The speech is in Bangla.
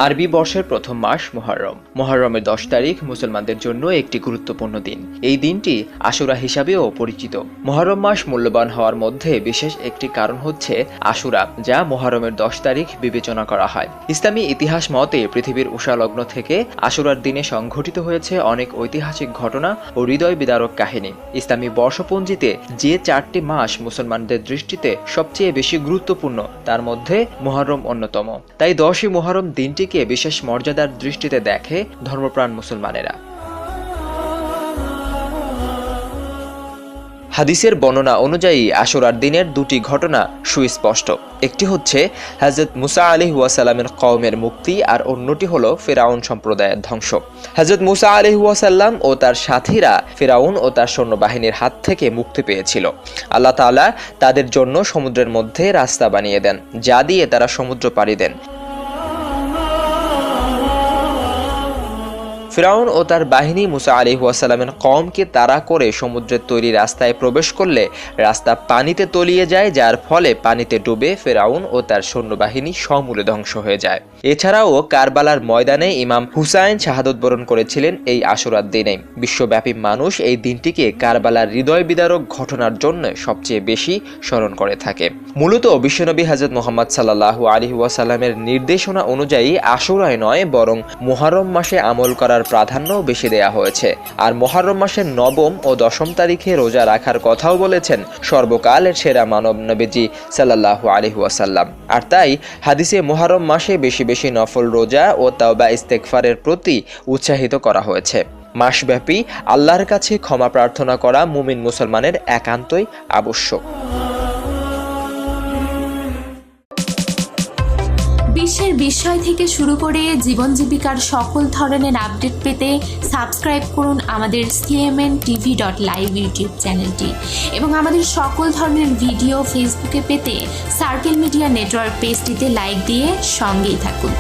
আরবি বর্ষের প্রথম মাস মুহররম। মুহররমের 10 তারিখ মুসলমানদের জন্য একটি গুরুত্বপূর্ণ দিন। এই দিনটি আশুরা হিসাবেও পরিচিত। মুহররম মাস মূল্যবান হওয়ার মধ্যে বিশেষ একটি কারণ হচ্ছে আশুরা, যা মুহররমের 10 তারিখ বিবেচনা করা হয়। ইসলামী ইতিহাস মতে পৃথিবীর উষালগ্ন থেকে আশুরার দিনে সংঘটিত হয়েছে অনেক ঐতিহাসিক ঘটনা ও হৃদয় বিদারক কাহিনী। ইসলামী বর্ষপঞ্জিতে যে 4টি মাস মুসলমানদের দৃষ্টিতে সবচেয়ে বেশি গুরুত্বপূর্ণ, তার মধ্যে মুহররম অন্যতম। তাই 10ই মুহররম দিনটি বিশেষ মর্যাদার দৃষ্টিতে দেখে ধর্মপ্রাণ মুসলমানেরা। হাদিসের বর্ণনা অনুযায়ী আশুরার দিনের দুটি ঘটনা সুস্পষ্ট। একটি হচ্ছে হযরত মুসা আলাইহিস সালামের কওমের মুক্তি, আর অন্যটি হলো ফিরআউন সম্প্রদায়ের ধ্বংস। হযরত মুসা আলাইহিস সালাম ও তার সাথীরা ফিরআউন ও তার সৈন্যবাহিনীর হাত থেকে মুক্তি পেয়েছিল। আল্লাহ তাআলা তাদের জন্য সমুদ্রের মধ্যে রাস্তা বানিয়ে দেন, যা দিয়ে তারা সমুদ্র পাড়ি দেন। ফিরআউন ও তার বাহিনী মুসা আলাইহিস সালামের কওমকে তাড়া করে সমুদ্রের তৈরি রাস্তায় প্রবেশ করলে রাস্তা পানিতে তলিয়ে যায়, যার ফলে পানিতে ডুবে ফিরআউন ও তার সৈন্যবাহিনী সমূলে ধ্বংস হয়ে যায়। এছাড়াও কারবালার ময়দানে ইমাম হুসাইন শাহাদত বরণ করেছিলেন এই আশুরার দিনে। বিশ্বব্যাপী মানুষ এই দিনটিকে কারবালার হৃদয় বিদারক ঘটনার জন্য সবচেয়ে বেশি স্মরণ করে থাকে। মূলত বিশ্বনবী হযরত মুহাম্মদ সাল্লাল্লাহু আলাইহি ওয়াসাল্লামের নির্দেশনা অনুযায়ী আশুরায় নয়, বরং মুহররম মাসে আমল করার প্রাধান্য বেশি দেয়া হয়েছে। আর মুহররম মাসের 9ম ও 10ম তারিখে রোজা রাখার কথাও বলেছেন সর্বকালের সেরা মানব নবীজি সাল্লাল্লাহু আলাইহি ওয়াসাল্লাম। আর তাই হাদিসে মুহররম মাসে বেশি বেশি নফল রোজা ও তাওবা ইস্তেগফারের প্রতি উৎসাহিত করা হয়েছে। মাসব্যাপী আল্লাহর কাছে ক্ষমা প্রার্থনা করা মুমিন মুসলমানের একান্তই আবশ্যক। বিশ্বের বিস্ময় থেকে শুরু করে জীবন জীবিকার সকল ধরনের আপডেট পেতে সাবস্ক্রাইব করুন আমাদের cmntv.live ইউটিউব চ্যানেলটি, এবং আমাদের সকল ধরনের ভিডিও ফেসবুকে পেতে সার্কেল মিডিয়া নেটওয়ার্ক পেজটিতে লাইক দিয়ে সঙ্গেই থাকুন।